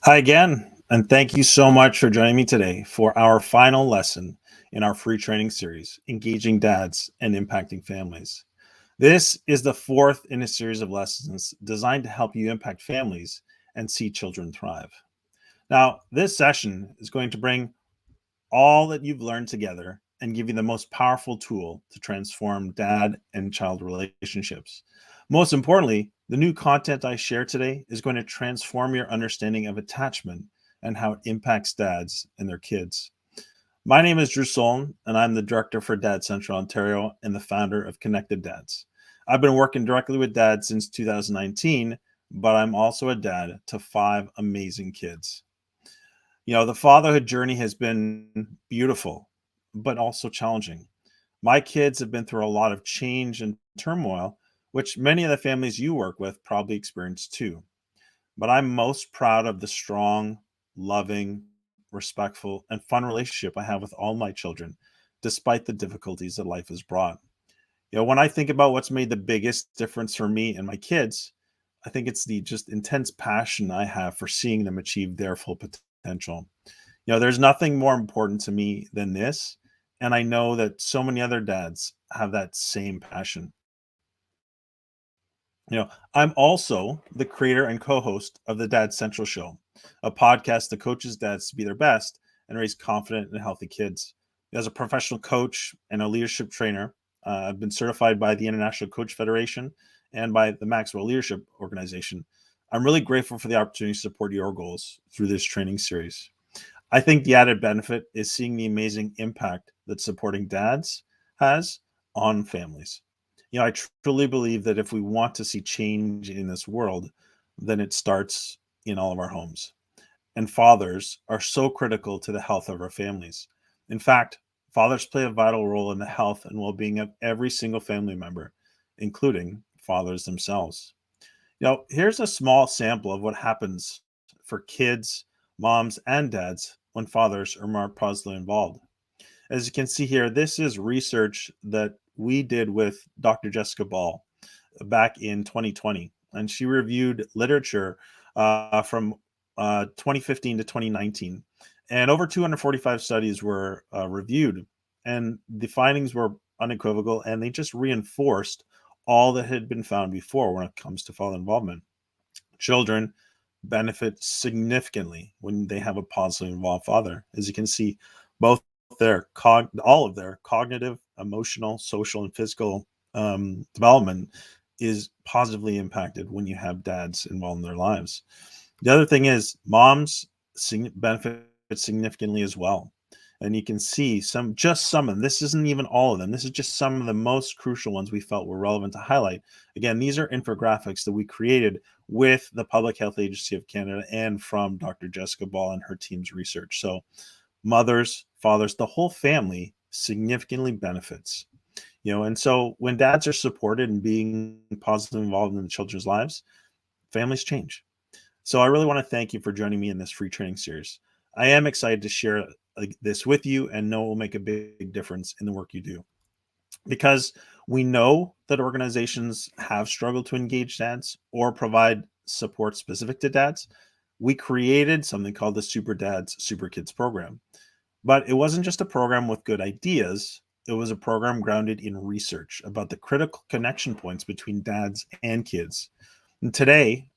Hi again, and thank you so much for joining me today for our final lesson in our free training series, Engaging Dads and Impacting Families. This is the fourth in a series of lessons designed to help you impact families and see children thrive. Now, this session is going to bring all that you've learned together and give you the most powerful tool to transform dad and child relationships. Most importantly, the new content I share today is going to transform your understanding of attachment and how it impacts dads and their kids. My name is Drew Solon, and I'm the director for Dad Central Ontario and the founder of Connected Dads. I've been working directly with dads since 2019, but I'm also a dad to 5 amazing kids. The fatherhood journey has been beautiful, but also challenging. My kids have been through a lot of change and turmoil, which many of the families you work with probably experience too. But I'm most proud of the strong, loving, respectful, and fun relationship I have with all my children, despite the difficulties that life has brought. When I think about what's made the biggest difference for me and my kids, I think it's the just intense passion I have for seeing them achieve their full potential. There's nothing more important to me than this. And I know that so many other dads have that same passion. I'm also the creator and co host of the Dad Central Show, a podcast that coaches dads to be their best and raise confident and healthy kids. As a professional coach and a leadership trainer, I've been certified by the International Coach Federation and by the Maxwell Leadership Organization. I'm really grateful for the opportunity to support your goals through this training series. I think the added benefit is seeing the amazing impact that supporting dads has on families. I truly believe that if we want to see change in this world, then it starts in all of our homes. And fathers are so critical to the health of our families. In fact, fathers play a vital role in the health and well being of every single family member, including fathers themselves. Here's a small sample of what happens for kids, moms, and dads when fathers are more positively involved. As you can see here, this is research that we did with Dr. Jessica Ball back in 2020, and she reviewed literature from 2015 to 2019. And over 245 studies were reviewed, and the findings were unequivocal, and they just reinforced all that had been found before when it comes to father involvement. Children benefit significantly when they have a positively involved father. As you can see, both all of their cognitive, emotional, social, and physical development is positively impacted when you have dads involved in their lives. The other thing is moms benefit significantly as well. And you can see some of them. This isn't even all of them. This is just some of the most crucial ones we felt were relevant to highlight. Again, these are infographics that we created with the Public Health Agency of Canada and from Dr. Jessica Ball and her team's research. So mothers, fathers, the whole family significantly benefits. And so when dads are supported and being positively involved in the children's lives, families change. So I really want to thank you for joining me in this free training series. I am excited to share this with you and know it will make a big difference in the work you do. Because we know that organizations have struggled to engage dads or provide support specific to dads. We created something called the Super Dads, Super Kids program. But it wasn't just a program with good ideas. It was a program grounded in research about the critical connection points between dads and kids. And today,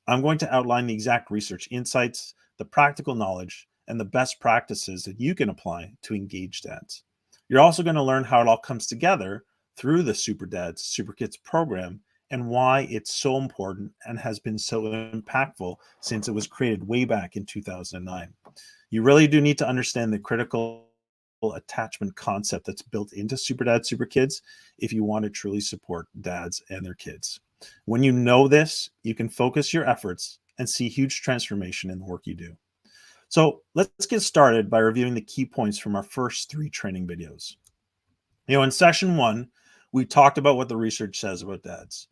I'm going to outline the exact research insights, the practical knowledge, and the best practices that you can apply to engage dads. You're also going to learn how it all comes together through the Super Dads, Super Kids program and why it's so important and has been so impactful since it was created way back in 2009. You really do need to understand the critical attachment concept that's built into Super Dads, Super Kids if you want to truly support dads and their kids. When you know this, you can focus your efforts and see huge transformation in the work you do. So let's get started by reviewing the key points from our first 3 training videos. In session 1, we talked about what the research says about dads.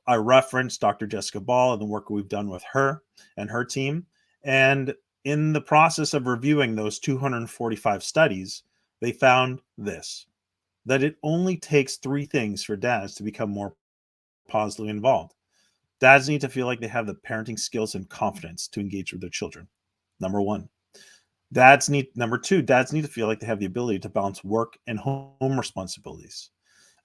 I referenced Dr. Jessica Ball and the work we've done with her and her team. And in the process of reviewing those 245 studies, they found this, that it only takes 3 things for dads to become more positively involved. Dads need to feel like they have the parenting skills and confidence to engage with their children. Number one. Number two, dads need to feel like they have the ability to balance work and home responsibilities.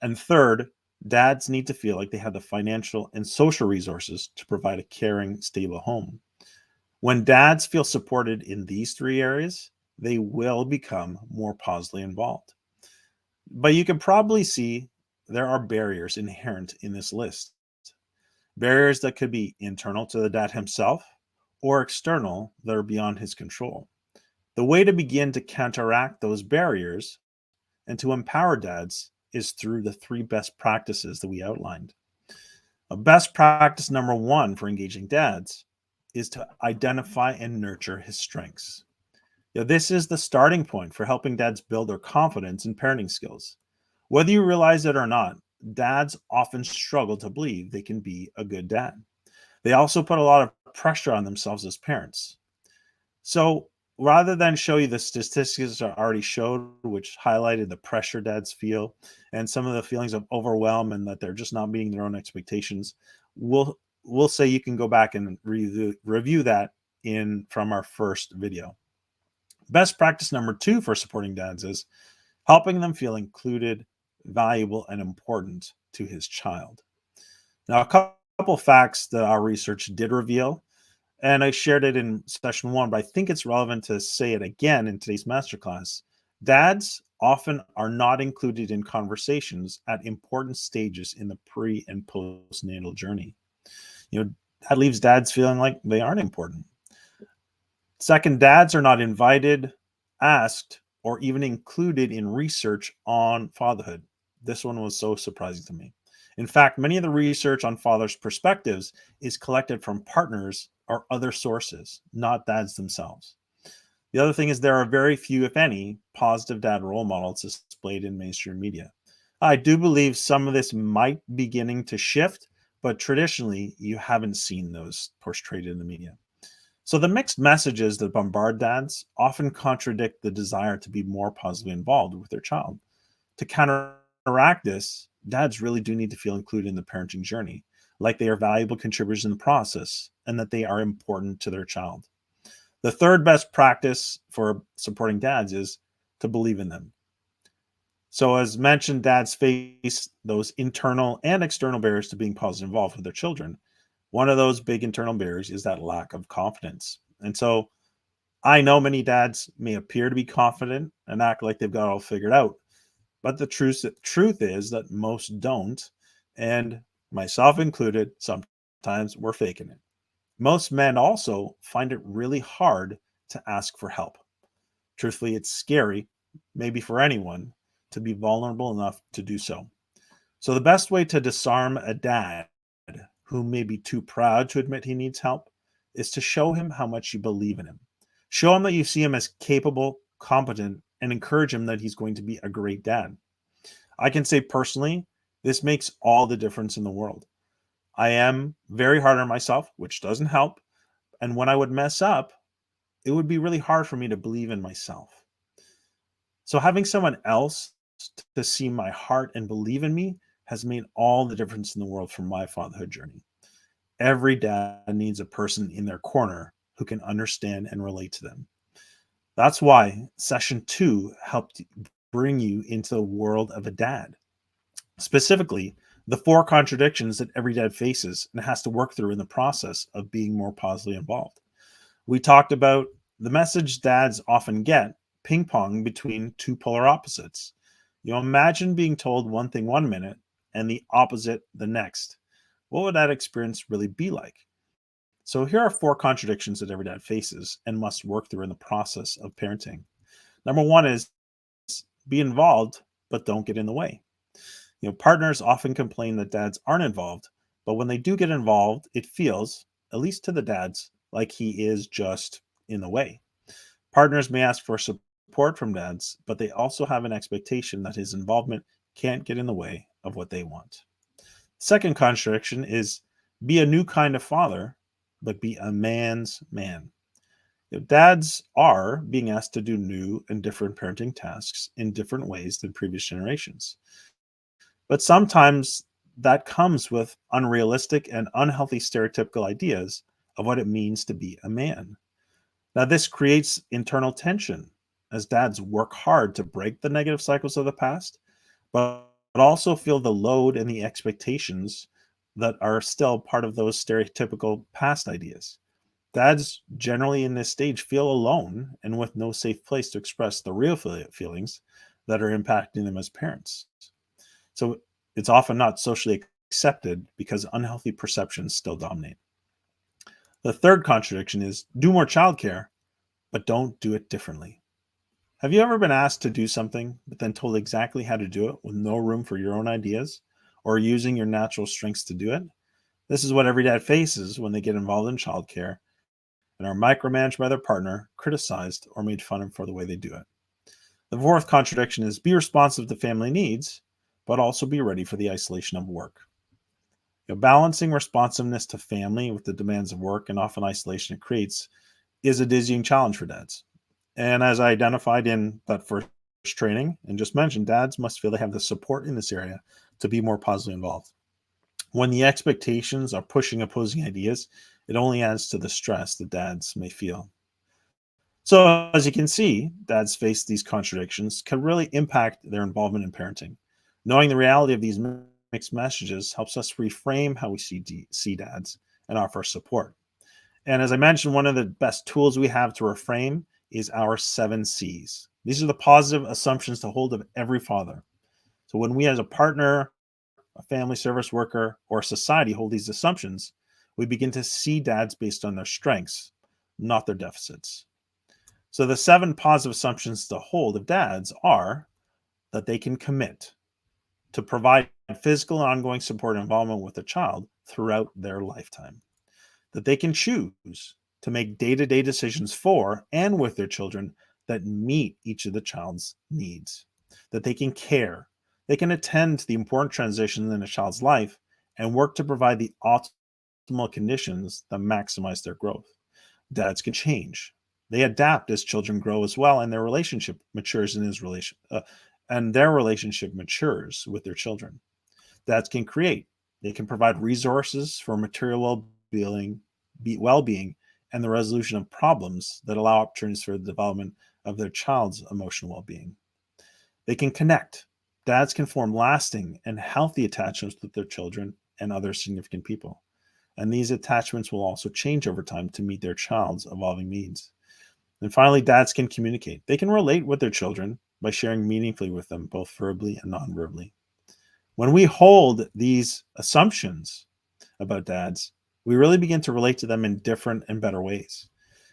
And third, dads need to feel like they have the financial and social resources to provide a caring, stable home. When dads feel supported in these three areas, they will become more positively involved. But you can probably see there are barriers inherent in this list. Barriers that could be internal to the dad himself or external that are beyond his control. The way to begin to counteract those barriers and to empower dads is through the three best practices that we outlined. A best practice number one for engaging dads is to identify and nurture his strengths. This is the starting point for helping dads build their confidence in parenting skills. Whether you realize it or not, dads often struggle to believe they can be a good dad. They also put a lot of pressure on themselves as parents. So rather than show you the statistics I already showed, which highlighted the pressure dads feel and some of the feelings of overwhelm and that they're just not meeting their own expectations, we'll say you can go back and review that in from our first video. Best practice number two for supporting dads is helping them feel included, valuable, and important to his child. Now, a couple facts that our research did reveal, and I shared it in session one, but I think it's relevant to say it again in today's masterclass. Dads often are not included in conversations at important stages in the pre and postnatal journey. That leaves dads feeling like they aren't important. Second, dads are not invited, asked, or even included in research on fatherhood. This one was so surprising to me. In fact, many of the research on fathers' perspectives is collected from partners or other sources, not dads themselves. The other thing is there are very few, if any, positive dad role models displayed in mainstream media. I do believe some of this might be beginning to shift, but traditionally you haven't seen those portrayed in the media. So the mixed messages that bombard dads often contradict the desire to be more positively involved with their child. To counteract this, dads really do need to feel included in the parenting journey, like they are valuable contributors in the process and that they are important to their child. The third best practice for supporting dads is to believe in them. So, as mentioned, dads face those internal and external barriers to being positively involved with their children. One of those big internal barriers is that lack of confidence. And so, I know many dads may appear to be confident and act like they've got it all figured out. But the truth is that most don't, and myself included, sometimes we're faking it. Most men also find it really hard to ask for help. Truthfully, it's scary, maybe for anyone, to be vulnerable enough to do so. So, the best way to disarm a dad who may be too proud to admit he needs help is to show him how much you believe in him. Show him that you see him as capable, competent, and encourage him that he's going to be a great dad. I can say personally, this makes all the difference in the world. I am very hard on myself, which doesn't help. And when I would mess up, it would be really hard for me to believe in myself. So having someone else to see my heart and believe in me has made all the difference in the world for my fatherhood journey. Every dad needs a person in their corner who can understand and relate to them. That's why session 2 helped bring you into the world of a dad. Specifically, the 4 contradictions that every dad faces and has to work through in the process of being more positively involved. We talked about the message dads often get ping pong between two polar opposites. Imagine being told one thing one minute and the opposite the next. What would that experience really be like? So here are 4 contradictions that every dad faces and must work through in the process of parenting. Number 1 is be involved, but don't get in the way. Partners often complain that dads aren't involved, but when they do get involved, it feels, at least to the dads, like he is just in the way. Partners may ask for support from dads, but they also have an expectation that his involvement can't get in the way of what they want. Second contradiction is be a new kind of father, but be a man's man. Dads are being asked to do new and different parenting tasks in different ways than previous generations. But sometimes that comes with unrealistic and unhealthy stereotypical ideas of what it means to be a man. Now, this creates internal tension as dads work hard to break the negative cycles of the past, but also feel the load and the expectations that are still part of those stereotypical past ideas. Dads generally in this stage feel alone and with no safe place to express the real feelings that are impacting them as parents. So it's often not socially accepted because unhealthy perceptions still dominate. The third contradiction is do more childcare, but don't do it differently. Have you ever been asked to do something, but then told exactly how to do it with no room for your own ideas or using your natural strengths to do it? This is what every dad faces when they get involved in childcare and are micromanaged by their partner, criticized, or made fun of for the way they do it. The fourth contradiction is be responsive to family needs, but also be ready for the isolation of work. Balancing responsiveness to family with the demands of work and often isolation it creates is a dizzying challenge for dads. And as I identified in that first training and just mentioned, dads must feel they have the support in this area to be more positively involved. When the expectations are pushing opposing ideas, it only adds to the stress that dads may feel. So, as you can see, dads face these contradictions can really impact their involvement in parenting. Knowing the reality of these mixed messages helps us reframe how we see dads and offer support. And as I mentioned, one of the best tools we have to reframe is our 7 C's. These are the positive assumptions to hold of every father. So when we as a partner, a family service worker, or society hold these assumptions, we begin to see dads based on their strengths, not their deficits. So the 7 positive assumptions to hold of dads are that they can commit to provide physical and ongoing support and involvement with the child throughout their lifetime, that they can choose to make day to day decisions for and with their children that meet each of the child's needs, that they can care, they can attend to the important transitions in a child's life and work to provide the optimal conditions that maximize their growth. Dads can change. They adapt as children grow as well, and their relationship matures in his relation, and their relationship matures with their children. Dads can create. They can provide resources for material well-being, and the resolution of problems that allow opportunities for the development of their child's emotional well-being. They can connect. Dads can form lasting and healthy attachments with their children and other significant people. And these attachments will also change over time to meet their child's evolving needs. And finally, dads can communicate. They can relate with their children by sharing meaningfully with them, both verbally and non-verbally. When we hold these assumptions about dads, we really begin to relate to them in different and better ways.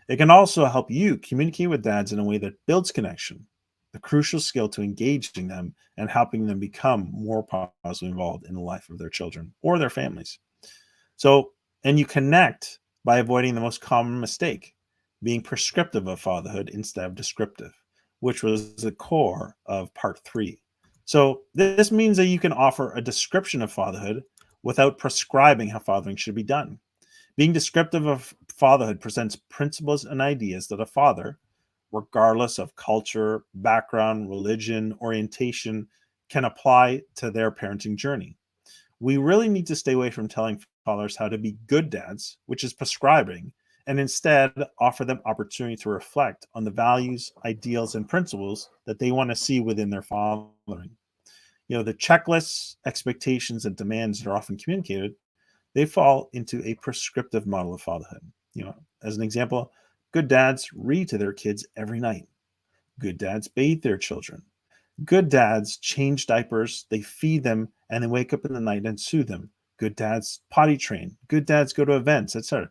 It can also help you communicate with dads in a way that builds connection, the crucial skill to engaging them and helping them become more positively involved in the life of their children or their families. So, and you connect by avoiding the most common mistake, being prescriptive of fatherhood instead of descriptive, which was the core of part 3. So, this means that you can offer a description of fatherhood without prescribing how fathering should be done. Being descriptive of fatherhood presents principles and ideas that a father, regardless of culture, background, religion, orientation, can apply to their parenting journey. We really need to stay away from telling fathers how to be good dads, which is prescribing, and instead offer them opportunity to reflect on the values, ideals, and principles that they want to see within their fathering. The checklists, expectations, and demands that are often communicated, they fall into a prescriptive model of fatherhood. As an example, good dads read to their kids every night. Good dads bathe their children. Good dads change diapers, they feed them, and they wake up in the night and soothe them. Good dads potty train. Good dads go to events, etc.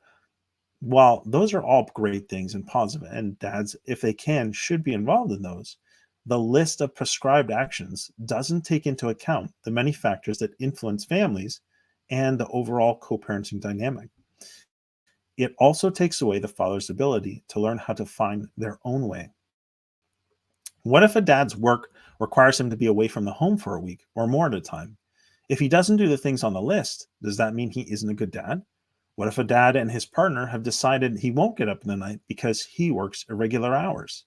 While those are all great things and positive, and dads, if they can, should be involved in those, the list of prescribed actions doesn't take into account the many factors that influence families and the overall co parenting dynamic. It also takes away the father's ability to learn how to find their own way. What if a dad's work requires him to be away from the home for a week or more at a time? If he doesn't do the things on the list, does that mean he isn't a good dad? What if a dad and his partner have decided he won't get up in the night because he works irregular hours?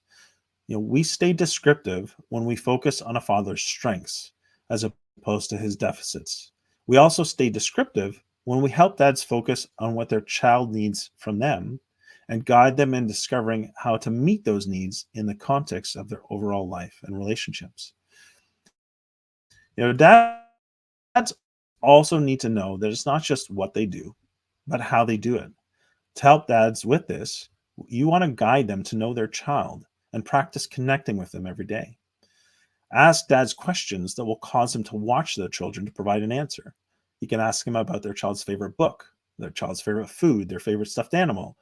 We stay descriptive when we focus on a father's strengths as opposed to his deficits. We also stay descriptive when we help dads focus on what their child needs from them and guide them in discovering how to meet those needs in the context of their overall life and relationships. Dads also need to know that it's not just what they do, but how they do it. To help dads with this, you want to guide them to know their child and practice connecting with them every day. Ask dads questions that will cause them to watch their children to provide an answer. You can ask them about their child's favorite book, their child's favorite food, their favorite stuffed animal.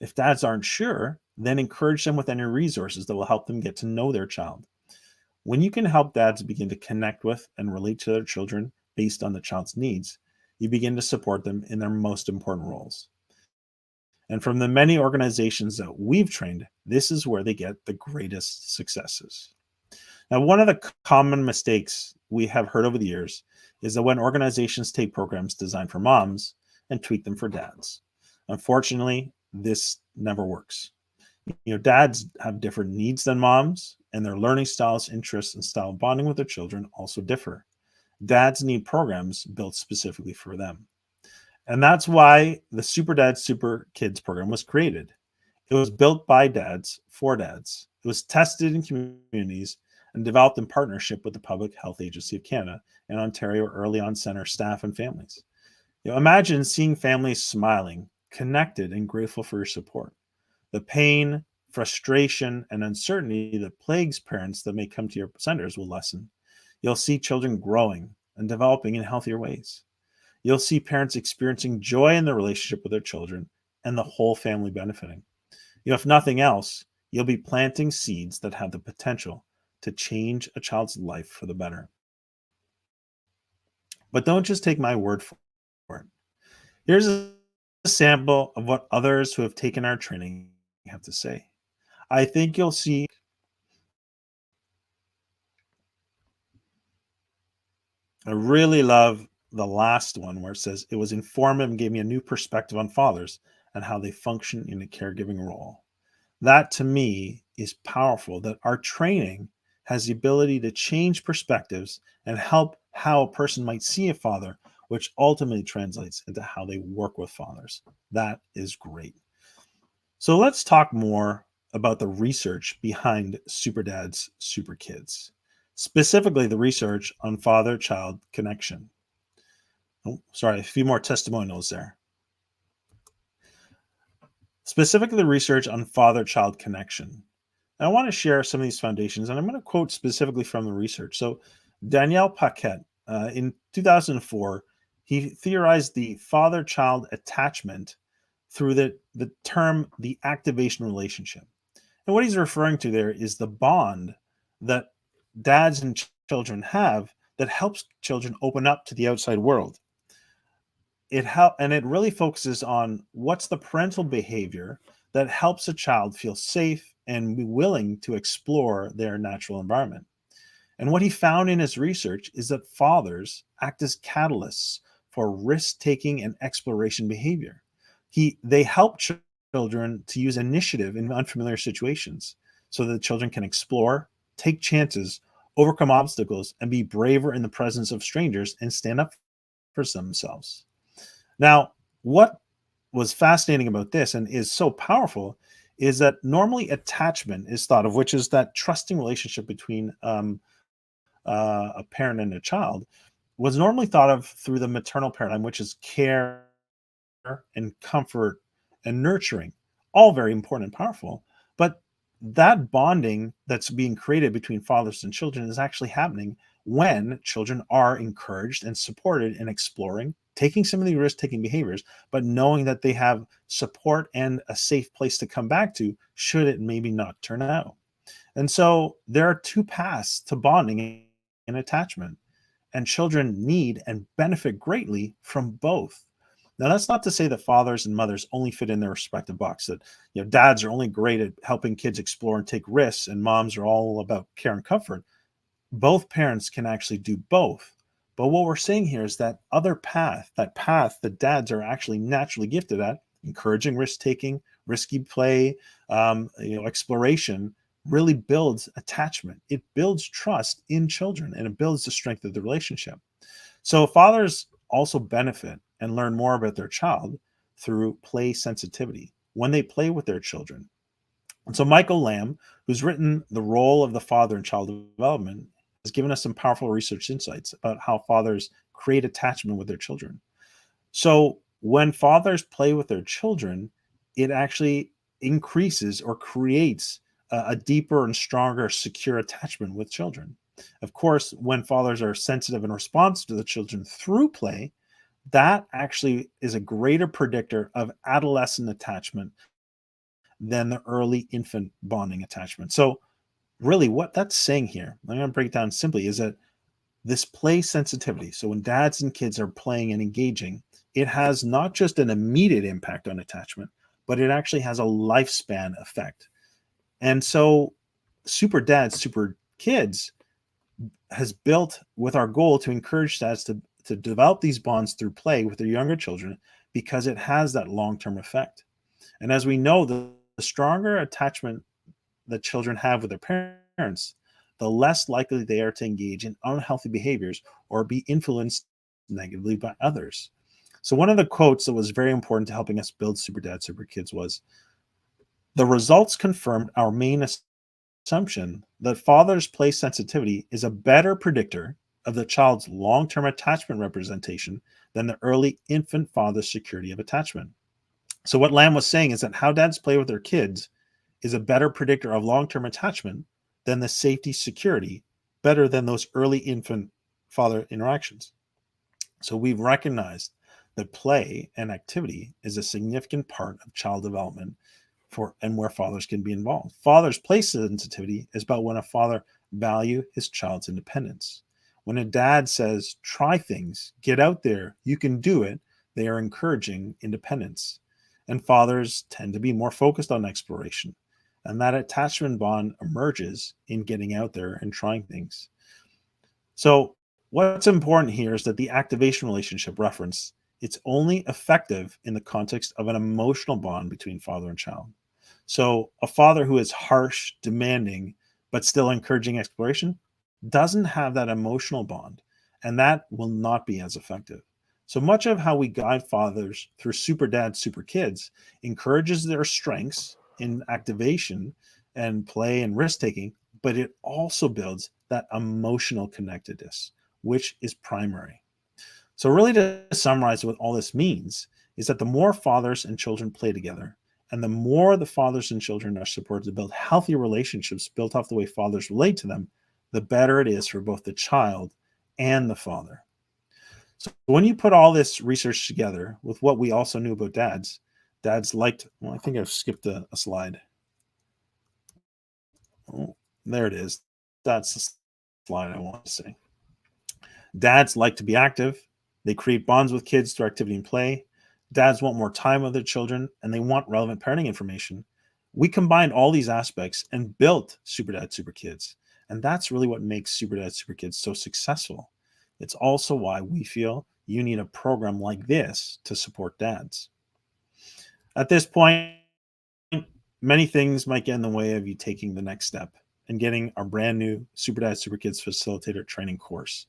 If dads aren't sure, then encourage them with any resources that will help them get to know their child. When you can help dads begin to connect with and relate to their children based on the child's needs, you begin to support them in their most important roles. And from the many organizations that we've trained, this is where they get the greatest successes. Now, one of the common mistakes we have heard over the years is that when organizations take programs designed for moms and tweak them for dads. Unfortunately, this never works. Dads have different needs than moms, and their learning styles, interests, and style of bonding with their children also differ. Dads need programs built specifically for them. And that's why the Super Dads, Super Kids program was created. It was built by dads for dads. It was tested in communities and developed in partnership with the Public Health Agency of Canada and Ontario Early On Center staff and families. Imagine seeing families smiling, connected, and grateful for your support. The pain, frustration, and uncertainty that plagues parents that may come to your centers will lessen. You'll see children growing and developing in healthier ways. You'll see parents experiencing joy in their relationship with their children and the whole family benefiting. If nothing else, you'll be planting seeds that have the potential to change a child's life for the better. But don't just take my word for it. Here's a sample of what others who have taken our training have to say. I think you'll see. I really love the last one where it says it was informative and gave me a new perspective on fathers and how they function in a caregiving role. That to me is powerful, that our training has the ability to change perspectives and help how a person might see a father, which ultimately translates into how they work with fathers. That is great. So let's talk more about the research behind Super Dads, Super Kids, specifically the research on father-child connection. Oh, sorry, a few more testimonials there. Specifically, the research on father-child connection. And I want to share some of these foundations, and I'm going to quote specifically from the research. So Daniel Paquette, in 2004, he theorized the father-child attachment through the term the activation relationship. And what he's referring to there is the bond that dads and children have that helps children open up to the outside world. It really focuses on what's the parental behavior that helps a child feel safe and be willing to explore their natural environment. And what he found in his research is that fathers act as catalysts for risk-taking and exploration behavior. They help children to use initiative in unfamiliar situations so that the children can explore, take chances, overcome obstacles, and be braver in the presence of strangers and stand up for themselves. Now, what was fascinating about this and is so powerful is that normally attachment is thought of, which is that trusting relationship between a parent and a child, was normally thought of through the maternal paradigm, which is care and comfort and nurturing, all very important and powerful. But that bonding that's being created between fathers and children is actually happening when children are encouraged and supported in exploring, taking some of the risk-taking behaviors, but knowing that they have support and a safe place to come back to should it maybe not turn out. And so there are two paths to bonding and attachment, and children need and benefit greatly from both. Now, that's not to say that fathers and mothers only fit in their respective box, that dads are only great at helping kids explore and take risks, and moms are all about care and comfort. Both parents can actually do both. But what we're saying here is that other path, that path that dads are actually naturally gifted at, encouraging risk-taking, risky play, exploration, really builds attachment. It builds trust in children, and it builds the strength of the relationship. So fathers also benefit and learn more about their child through play sensitivity when they play with their children. And so, Michael Lamb, who's written The Role of the Father in Child Development, has given us some powerful research insights about how fathers create attachment with their children. So, when fathers play with their children, it actually increases or creates a deeper and stronger, secure attachment with children. Of course, when fathers are sensitive and responsive to the children through play, that actually is a greater predictor of adolescent attachment than the early infant bonding attachment. So, really, what that's saying here, I'm going to break it down simply, is that this play sensitivity, so when dads and kids are playing and engaging, it has not just an immediate impact on attachment, but it actually has a lifespan effect. And so, Super Dads, Super Kids has built with our goal to encourage dads to develop these bonds through play with their younger children because it has that long-term effect. And as we know, the stronger attachment that children have with their parents, the less likely they are to engage in unhealthy behaviors or be influenced negatively by others. So, one of the quotes that was very important to helping us build Super Dad, Super Kids was, "The results confirmed our main assumption that fathers' play sensitivity is a better predictor of the child's long-term attachment representation than the early infant father's security of attachment." So what Lamb was saying is that how dads play with their kids is a better predictor of long-term attachment than the safety security, better than those early infant father interactions. So we've recognized that play and activity is a significant part of child development for and where fathers can be involved. Father's play sensitivity is about when a father value his child's independence. When a dad says, try things, get out there, you can do it, they are encouraging independence. And fathers tend to be more focused on exploration. And that attachment bond emerges in getting out there and trying things. So what's important here is that the activation relationship reference, it's only effective in the context of an emotional bond between father and child. So a father who is harsh, demanding, but still encouraging exploration doesn't have that emotional bond, and that will not be as effective. So much of how we guide fathers through Super Dad, Super Kids encourages their strengths in activation and play and risk taking, but it also builds that emotional connectedness, which is primary. So, really, to summarize what all this means is that the more fathers and children play together, and the more the fathers and children are supported to build healthy relationships built off the way fathers relate to them, the better it is for both the child and the father. So, when you put all this research together with what we also knew about dads, dads liked, well, I think I've skipped a slide. Oh, there it is. That's the slide I want to say. Dads like to be active. They create bonds with kids through activity and play. Dads want more time with their children and they want relevant parenting information. We combined all these aspects and built Super Dad, Super Kids. And that's really what makes Super Dad, Super Kids so successful. It's also why we feel you need a program like this to support dads. At this point, many things might get in the way of you taking the next step and getting our brand new Super Dad, Super Kids Facilitator training course.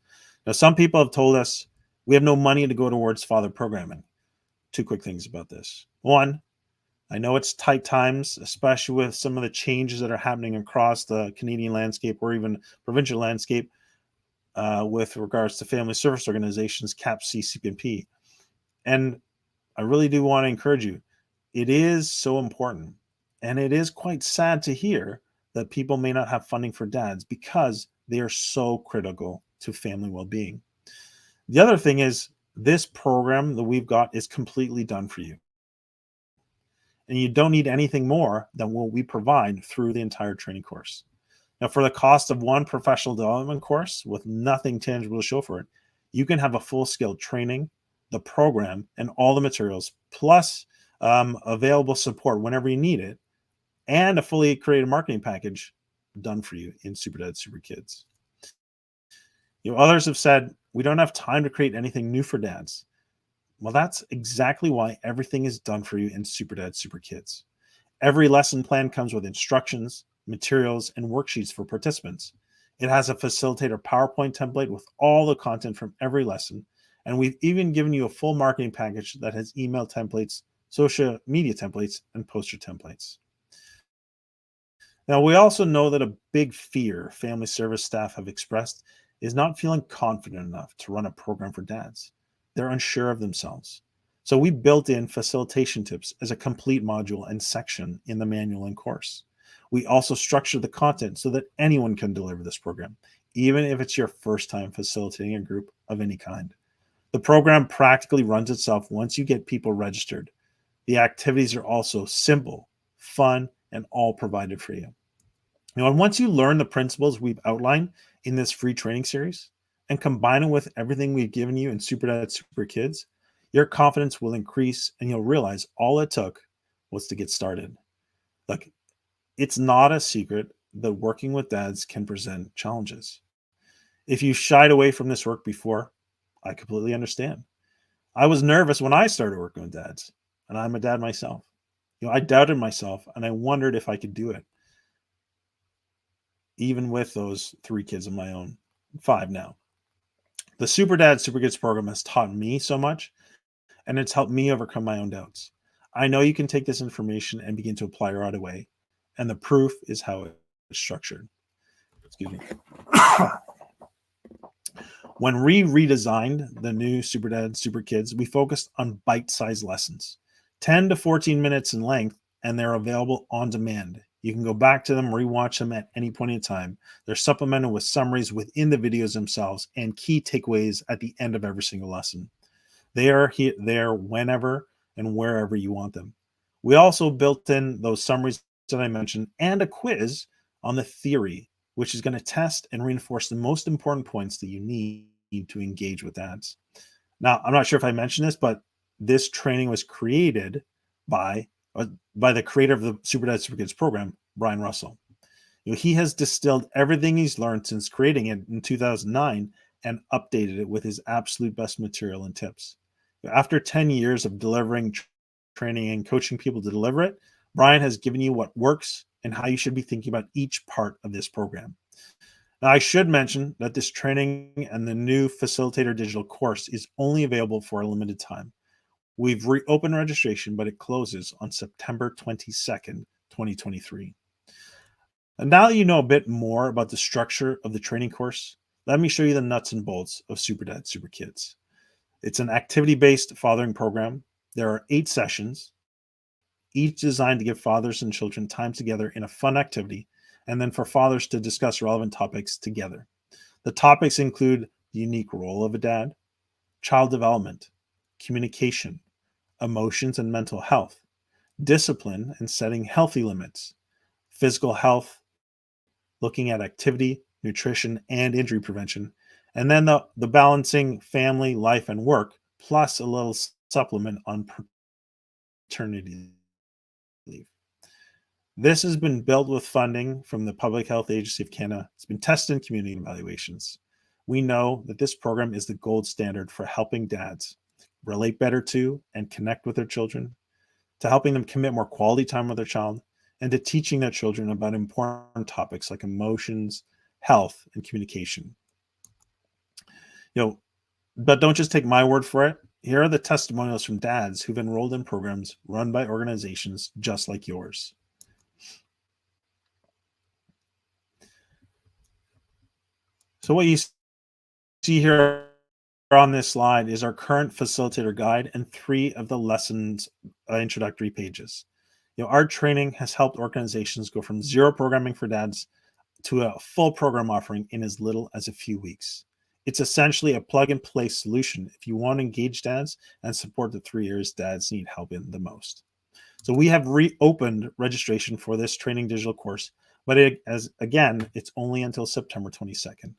Now, some people have told us we have no money to go towards father programming. Two quick things about this. One, I know it's tight times, especially with some of the changes that are happening across the Canadian landscape or even provincial landscape with regards to family service organizations, CAPC, CPNP. And I really do want to encourage you. It is so important. And it is quite sad to hear that people may not have funding for dads because they are so critical to family well-being. The other thing is this program that we've got is completely done for you. And you don't need anything more than what we provide through the entire training course. Now, for the cost of one professional development course with nothing tangible to show for it, you can have a full-scale training, the program, and all the materials, plus available support whenever you need it, and a fully created marketing package done for you in Super Dad, Super Kids. Others have said, we don't have time to create anything new for dads. Well, that's exactly why everything is done for you in Super Dad, Super Kids. Every lesson plan comes with instructions, materials, and worksheets for participants. It has a facilitator PowerPoint template with all the content from every lesson, And we've even given you a full marketing package that has email templates, social media templates, and poster templates. Now, we also know that a big fear family service staff have expressed is not feeling confident enough to run a program for dads. They're unsure of themselves. So we built in facilitation tips as a complete module and section in the manual and course. We also structured the content so that anyone can deliver this program, even if it's your first time facilitating a group of any kind. The program practically runs itself once you get people registered. The activities are also simple, fun, and all provided for you. And once you learn the principles we've outlined in this free training series and combine them with everything we've given you in Super Dad, Super Kids, your confidence will increase and you'll realize all it took was to get started. Look, it's not a secret that working with dads can present challenges. If you shied away from this work before, I completely understand. I was nervous when I started working with dads, and I'm a dad myself. I doubted myself and I wondered if I could do it, even with those 3 kids of my own, 5 now. The Super Dad, Super Kids program has taught me so much, and it's helped me overcome my own doubts. I know you can take this information and begin to apply right away, and the proof is how it's structured. Excuse me. When we redesigned the new Super Dad, Super Kids, we focused on bite-sized lessons, 10 to 14 minutes in length, and they're available on demand. You can go back to them, rewatch them at any point in time. They're supplemented with summaries within the videos themselves and key takeaways at the end of every single lesson. They are there whenever and wherever you want them. We also built in those summaries that I mentioned and a quiz on the theory, which is going to test and reinforce the most important points that you need to engage with ads. Now, I'm not sure if I mentioned this, but this training was created by the creator of the Super Dad Super Kids program, Brian Russell. He has distilled everything he's learned since creating it in 2009 and updated it with his absolute best material and tips. After 10 years of delivering training and coaching people to deliver it, Brian has given you what works and how you should be thinking about each part of this program. Now, I should mention that this training and the new Facilitator digital course is only available for a limited time. We've reopened registration, but it closes on September 22nd, 2023. And now that you know a bit more about the structure of the training course, let me show you the nuts and bolts of Super Dad, Super Kids. It's an activity-based fathering program. There are 8 sessions, each designed to give fathers and children time together in a fun activity, and then for fathers to discuss relevant topics together. The topics include the unique role of a dad, child development, communication, emotions and mental health, discipline and setting healthy limits, physical health, looking at activity, nutrition, and injury prevention, and then the balancing family, life, and work, plus a little supplement on paternity leave. This has been built with funding from the Public Health Agency of Canada. It's been tested in community evaluations. We know that this program is the gold standard for helping dads relate better to and connect with their children, to helping them commit more quality time with their child, and to teaching their children about important topics like emotions, health, and communication. But don't just take my word for it. Here are the testimonials from dads who've enrolled in programs run by organizations just like yours. So what you see here on this slide is our current facilitator guide and 3 of the lessons introductory pages. Our training has helped organizations go from 0 programming for dads to a full program offering in as little as a few weeks. It's essentially a plug-and-play solution if you want to engage dads and support the 3 areas dads need help in the most. So we have reopened registration for this training digital course, but it's only until September 22nd.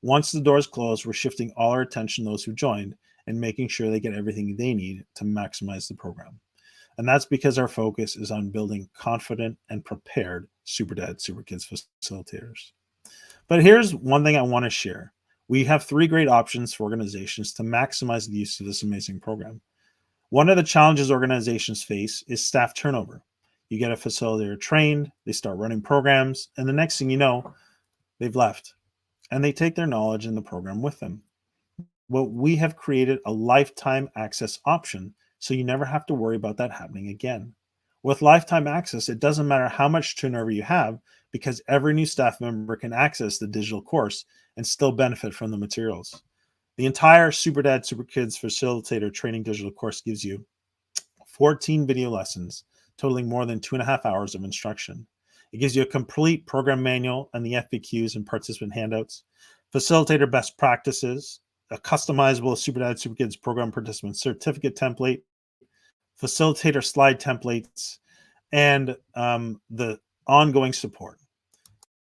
Once the doors close, we're shifting all our attention to those who joined and making sure they get everything they need to maximize the program. And that's because our focus is on building confident and prepared Super Dad, Super Kids facilitators. But here's one thing I want to share. We have 3 great options for organizations to maximize the use of this amazing program. One of the challenges organizations face is staff turnover. You get a facilitator trained, they start running programs, and the next thing you know, they've left. And they take their knowledge in the program with them. Well, we have created a lifetime access option so you never have to worry about that happening again. With lifetime access, it doesn't matter how much turnover you have because every new staff member can access the digital course and still benefit from the materials. The entire Super Dad Super Kids Facilitator training digital course gives you 14 video lessons totaling more than 2.5 hours of instruction. It gives you a complete program manual and the FAQs and participant handouts, facilitator best practices, a customizable Super Dad Super Kids program participant certificate template, facilitator slide templates, and the ongoing support.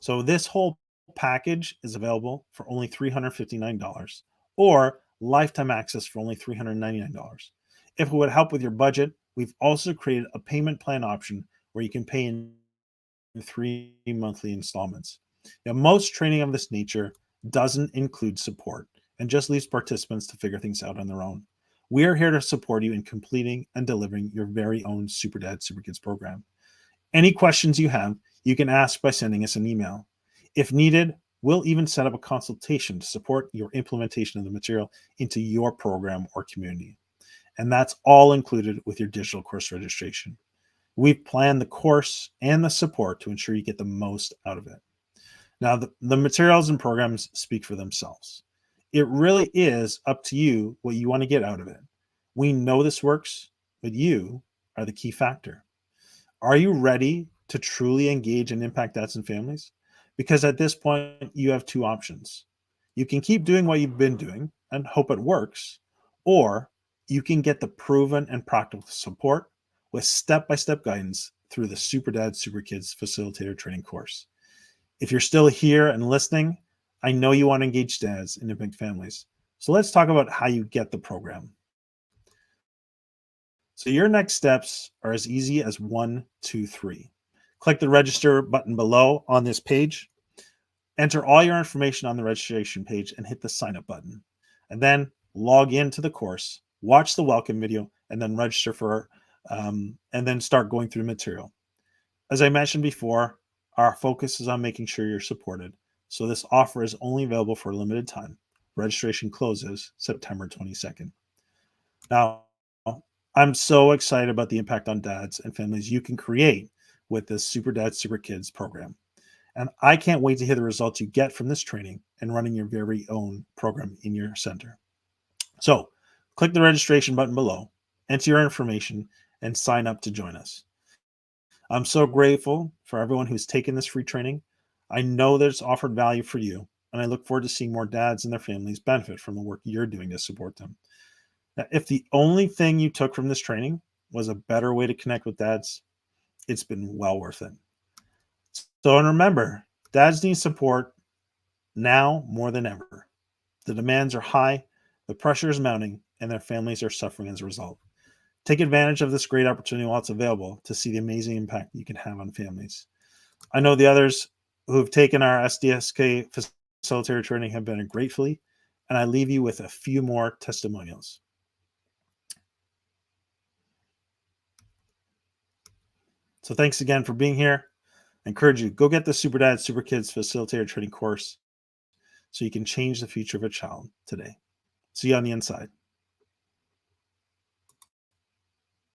So this whole package is available for only $359 or lifetime access for only $399. If it would help with your budget, we've also created a payment plan option where you can pay in 3 monthly installments. Now, most training of this nature doesn't include support and just leaves participants to figure things out on their own. We are here to support you in completing and delivering your very own Super Dad Super Kids program. Any questions you have, you can ask by sending us an email. If needed, we'll even set up a consultation to support your implementation of the material into your program or community. And that's all included with your digital course registration. We've planned the course and the support to ensure you get the most out of it. Now, the materials and programs speak for themselves. It really is up to you what you want to get out of it. We know this works, but you are the key factor. Are you ready to truly engage and impact dads and families? Because at this point, you have two options. You can keep doing what you've been doing and hope it works, or you can get the proven and practical support with step-by-step guidance through the Super Dad Super Kids Facilitator Training course. If you're still here and listening, I know you want to engage dads and impact families. So let's talk about how you get the program. So your next steps are as easy as 1, 2, 3. Click the register button below on this page. Enter all your information on the registration page and hit the sign up button. And then log into the course, watch the welcome video, and then register and then start going through material. As I mentioned before, our focus is on making sure you're supported. So this offer is only available for a limited time. Registration closes September 22nd. Now, I'm so excited about the impact on dads and families you can create with this Super Dad Super Kids program. And I can't wait to hear the results you get from this training and running your very own program in your center. So click the registration button below, enter your information, and sign up to join us. I'm so grateful for everyone who's taken this free training. I know that it's offered value for you, and I look forward to seeing more dads and their families benefit from the work you're doing to support them. Now, if the only thing you took from this training was a better way to connect with dads, it's been well worth it. So, and remember, dads need support now more than ever. The demands are high, the pressure is mounting, and their families are suffering as a result. Take advantage of this great opportunity while it's available to see the amazing impact you can have on families. I know the others who have taken our SDSK facilitator training have been gratefully, and I leave you with a few more testimonials. So thanks again for being here. I encourage you, go get the Super Dad Super Kids Facilitator Training course so you can change the future of a child today. See you on the inside.